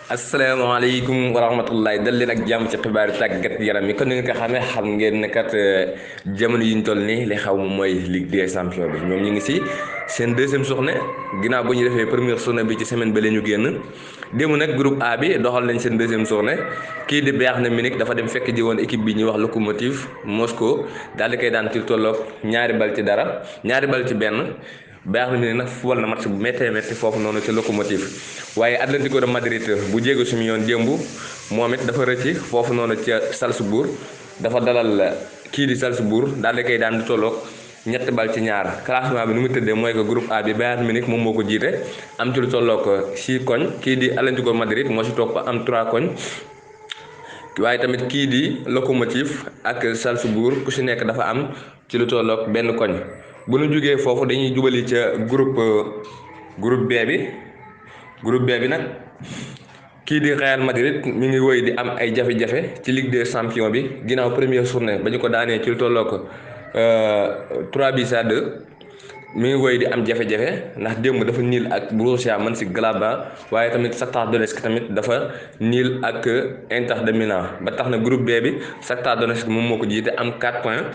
asalaamaaleykum wa rahmatullahi dal leen ak jàmm ci xibaaru tàggat yaram yi kon ni nga ko xamee xam ngeen ne kat jamono yi ñu toll nii li xaw moom mooy Ligue des champions bi ñoom ñu ngi si seen deuxième journée ginnaaw bu ñu defee première journée bi ci semaine ba la ñu génn démb nag groupe A bi doxal nañ seen deuxième journée kii di Bayern Munich dafa dem fekk ji woon équipe bi ñuy wax Lokomotiv Moscou daal di koy daan ci tolloog ñaari bal ci benn. Bayern Munich nag football na match bu méttee métti foofu noonu ci Lokomotiv waaye Atlético de Madrid bu Diego Simeone démb moom it dafa rëcc foofu noonu ca Salzbourg dafa dalal kii di Salzbourg daal di koy daan di tolloog ñetti bal ci ñaar classement bi nu mu tëddee mooy que groupe A bi Bayern Munich moom moo ko jiite am ci lu tolloog 6 koñ kii di Atlético de Madrid moo si topp am 3 koñ. waaye tamit kii di Lokomotiv ak Salzbourg ku si nekk dafa am ci lu tolloog benn koñ bu nu jógee foofu dañuy jubali ca groupe B bi nag kii di Real Madrid mi ngi woy di am ay jafe-jafe ci Ligue des champions bi ginnaaw première journée ba ñu ko daanee ci lu tolloog 3-2 mi ngi woy di am jafe-jafe ndax démb dafa niil ak Borussia Mönchengladbach waaye tamit Shakhtar Donetsk tamit dafa niil ak Inter de Milan ba tax na groupe B bi Shakhtar Donetsk moom moo ko jiite am 4 points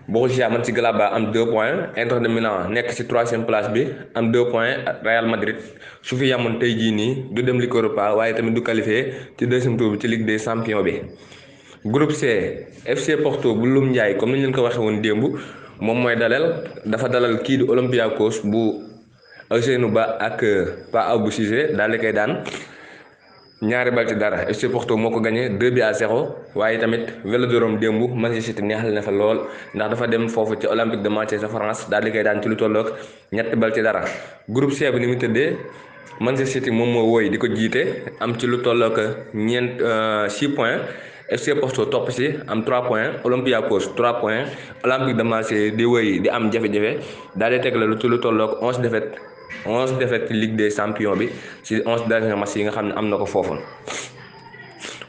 Borussia Mönchengladbach am 2 points Inter de Milan nekk ci 3e place bi am 2 points Real Madrid su fi yamoon tey jii nii du dem Ligue Europa waaye tamit du qualifié ci 2e tour bi ci Ligue des champions bi. groupe C FC Porto bu Lum Ndiaye comme ni ñu leen ko waxee woon démb moom mooy dafa dalal kii di Olympiakos bu Ousseynou Ba ak Pa Abou Cissé daal di koy daan ñaari bal ci dara FC Porto moo ko gagné 2-0 waaye tamit Vélodrome démb Manchester City neexal na fa lool ndax dafa dem foofu ci Olympique de Marseille sa France daal di koy daan ci lu tolloog ñetti bal ci dara. groupe C bi ni mu tëddee Manchester City moom moo woy di ko jiite am ci lu tolloog 6 points. FC Porto topp si am 3 points Olympiakos 3 points Olympique de Marseille di wëy di am jafe-jafe daal di tegle lu ci lu tolloog 11 défaites ci Ligue des champions bi ci 11 derniers matchs yi nga xam ne am na ko foofu.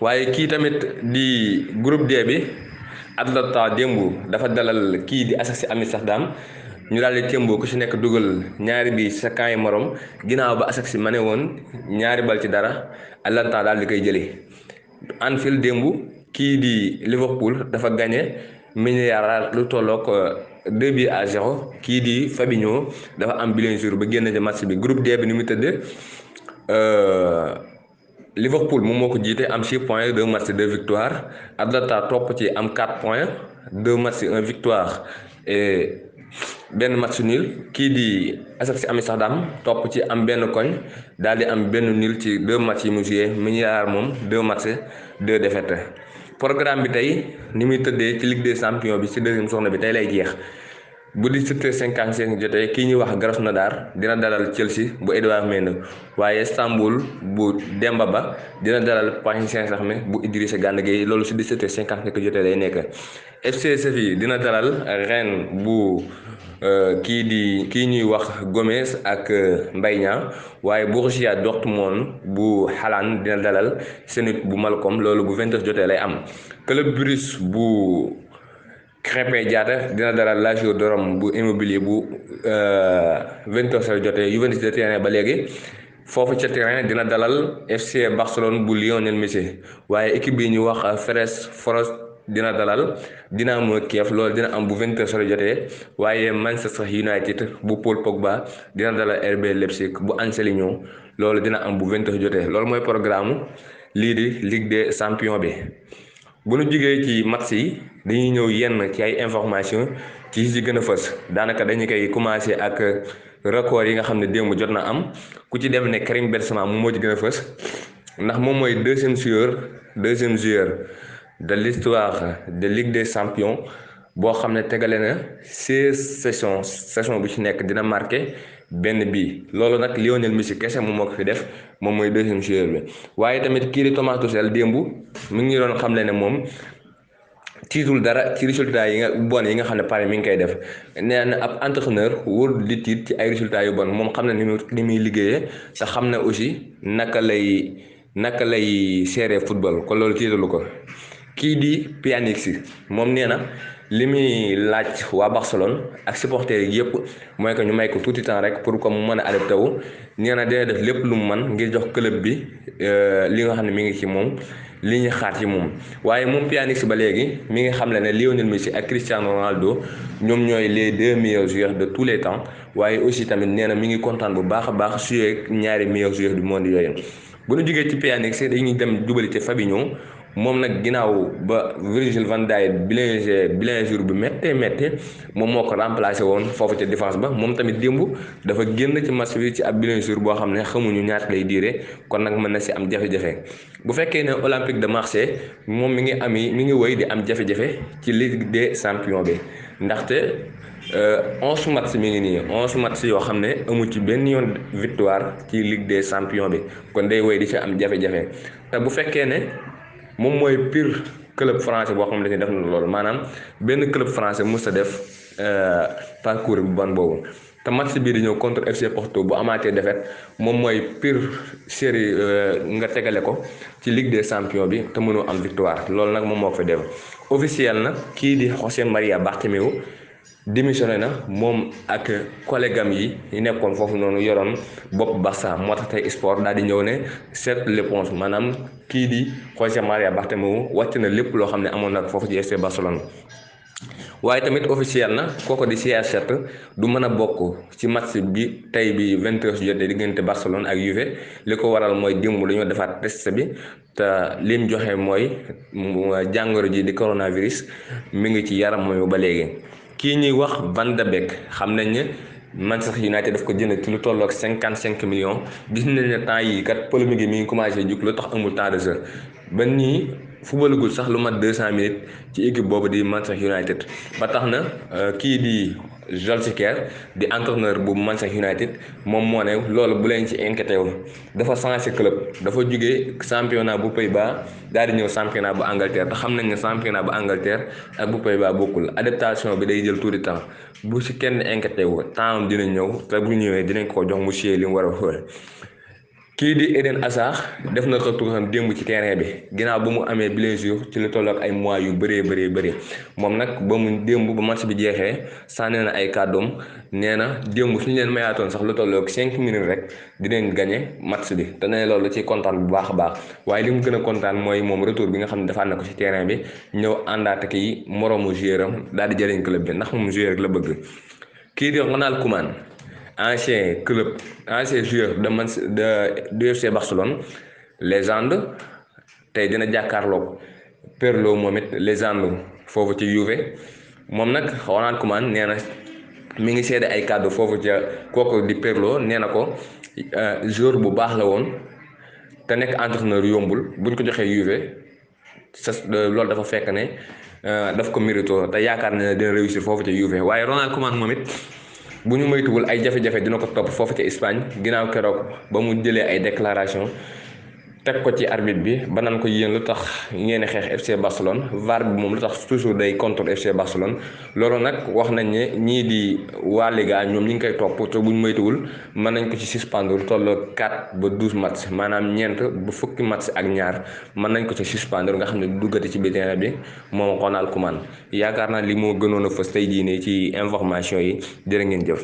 waaye kii tamit di groupe D bi Atalanta démb dafa dalal kii di Ajax Amsterdam ñu daal di témboo ku ci nekk dugal ñaari bi sa camp yi morom ginnaaw ba Ajax ma ne woon ñaari bal ci dara Atalanta daal di koy jëlee. Anfield démb kii di Liverpool dafa gagné Villarreal lu tolloog 2-0 kii di Fabinho dafa am blessure ba génn ci match bi groupe D bi ni mu tëdd Liverpool moom moo ko jiite am 6 points 2 matchs 2 victoires Atalanta topp ci am 4 points 2 matchs 1 victoire et benn match nul kii di Ajax Amsterdam topp ci am benn koñ daal di am benn nul ci 2 matchs yi mu joué Villarreal moom 2 matchs 2 défaites. programme bi tey ni muy tëddee ci Ligue des champions bi ci deuxième journée bi tey lay jeex bu 17h55 jotee kii ñuy wax Krasnodar dina dalal Chelsea bu Edouard Mendy waaye Istanbul bu Demba Ba dina dalal Paris Saint-Germain bu Idrissa Gana Gueye loolu ci 17h55 jotee lay nekk. FC Séville dina dalal Rennes bu kii ñuy wax Gomes ak Mbaye Niang waaye Borussia Dortmund bu Haaland dina dalal Zenit bu Malcom loolu bu 20h jotee lay am. Club Brugge bu Krépin Diatta dina dalal Lazio de Rome bu Immobilier bu 20h jotee Juventus de terrain ba léegi foofu ca terrain dina dalal FC Barcelone bu Lionel Messi waaye équipe bi ñu wax Ferencváros dina dalal Dynamo Kiev loolu dina am bu 20h jotee waaye Manchester United bu Paul Pogba dina dalal RB Leipzig bu Angelino loolu dina am bu 20h jotee loolu mooy programme lii di Ligue des champions bi. bu nu jugee ci match yi dañuy ñëw yenn ci ay information ci gën a fës daanaka dañu koy commencé ak record yi nga xam ne démb jot na am ku ci dem ne Karim Benzema moom moo ci gën a fës ndax moom mooy deuxième joueur de l'histoire de Ligue des champions boo xam ne tegale na 16 saison bu ci nekk dina marqué benn bii loolu nag Lionel Messi kese moom moo ko fi def moom mooy deuxième joueur bi waaye tamit kii di Thomas Tuchel démb mi ngi doon xamle ne moom tiitul dara ci résultats yi nga xam ne Paris mi ngi koy def nee na ab entraîneur wóor di tiit ci ay résultats yu bon moom xam na ni muy liggéeyee te xam na aussi naka lay gérer football kon loolu tiitalu ko. kii di Pjanic moom nee na li muy laaj waa Barcelone ak supporters yi yëpp mooy que ñu may ko tuuti temps rek pour que mu mën a adapté wu nee na dina def lépp lu mu mën ngir jox club bi li nga xam ne mi ngi ci moom li ñu xaar ci moom. waaye moom Pjanic ba léegi mi ngi xam ne Lionel Messi ak Cristiano Ronaldo ñoom ñooy les 2 meilleurs joueurs de tous les temps waaye aussi tamit nee na mi ngi kontaan bu baax a baax joué ñaari meilleurs joueurs du monde yooyu. bu ñu jógee ci Pjanic dañuy dem jubali ci Fabinho moom nag ginnaaw ba Virgil van Dijk blessure bu méttee moom moo ko remplacé woon foofu ca défense ba moom tamit démb dafa génn ci match bi ci ab blessure boo xam ne xamuñu ñaata lay diire kon nag mën na si am jafe-jafe. bu fekkee ne Olympique de Marseille moom mi ngi wéy di am jafe-jafe ci Ligue des Champions bi ndaxte 11 match mi ngi nii 11 match yoo xam ne amu ci benn yoon victoire ci Ligue des Champions bi kon day wéy di ci am jafe-jafe te bu fekkee ne moom mooy pire club français boo xam ne def na loolu maanaam benn club français mës a def parcours bu bon boobu te match bii di ñëw contre FC Porto bu amaatee défaite moom mooy pire série nga tegale ko ci Ligue des Champions bi te mënoo am victoire loolu nag moom moo ko fa def officiel na kii di José María Bartomeu démissionné na moom ak collègue am yi nekkoon foofu noonu yoroon bopp Barça moo tax tey sport daal di ñëw ne c'est l'éponge maanaam kii di José María Bartomeu wàcc na lépp loo xam ne amoon na foofu ci FC Barcelone. waaye tamit officiel na kooku di CR7 du mën a bokk ci match bi tey bi 20h jotee diggante Barcelone ak Juve li ko waral mooy démb dañoo defaat test bi te lim joxe mooy jàngoro ji di coronavirus mi ngi ci yaram mooy ba léegi. kii ñuy wax Van de Beek xam nañ ne Manchester United daf ko jënd ci lu tolloog 55 millions gis nañ ne temps yi kat polémique yi mi ngi commencé jug lu tax amul temps de jeu ba nii fubalagul sax lu mat 200 minutes ci équipe boobu di Manchester United ba tax na kii di Solskjaer di entraîneur bu Manchester United moom moo ne loolu bu leen ci inquiété wu dafa changé club dafa jugee championnat bu Pays-Bas daal di ñëw championnat bu Angleterre te xam nañ ne championnat bu Angleterre ak bu Pays-Bas bokkul adaptation bi day jël tout le temps bu ci kenn inquiété wu temps am dina ñëw te bu ñëwee dinañ ko jox mu siyee li mu war a xool. kii di Eden Hazard def na retour xam démb ci terrain bi ginnaaw ba mu amee blessure ci lu tollook ay mois yu bëree moom nag ba mu démb ba match bi jeexee sànni na ay kàddoom nee na démb suñu leen mayaatoon sax lu tollook 5 minutes rek dinañ gagné match bi te nee loolu ci kontaan bu baax a baax waaye li mu gën a kontaan mooy moom retour bi nga xam ne defaat na ko ci terrain bi ñëw àndaat ak yi moroomu joueur am daal di jëriñ club bi ndax moom joueur rek la bëgg. kii di Ronald Koeman ancien joueur de FC Barcelone légende tey dina jàkkaarloog Pirlo moom it légende foofu ci Juve moom nag Ronald Koeman nee na mi ngi seede ay kàddu foofu ca kooku di Pirlo nee na ko joueur bu baax la woon te nekk entraîneur yombul buñ ko joxee Juve loolu dafa fekk ne daf ko mérito te yaakaar na ne dina réussir foofu ca Juve waaye Ronald Koeman moom it bu ñu moytuwul ay jafe-jafe dina ko topp foofu ca Espagne ginnaaw keroog ba mu jëlee ay déclaration teg ko ci arbitre bi ba naan ko yéen lu tax ngeen xeex FC Barcelone VAR bi moom lu tax toujours day contre FC Barcelone loolu nag wax nañ ne ñii di waa Liga ñoom ñi ngi koy topp te bu ñu moytuwul mën nañ ko ci suspendre tolloo 4 ba 12 match maanaam ñeent ba fukki match ak ñaar mën nañ ko ci suspendre nga xam ne duggati ci biir terrain bi moom Ronald Koeman yaakaar naa li moo gënoon a fës tey jii nii ci information yi jërë ngeen jëf.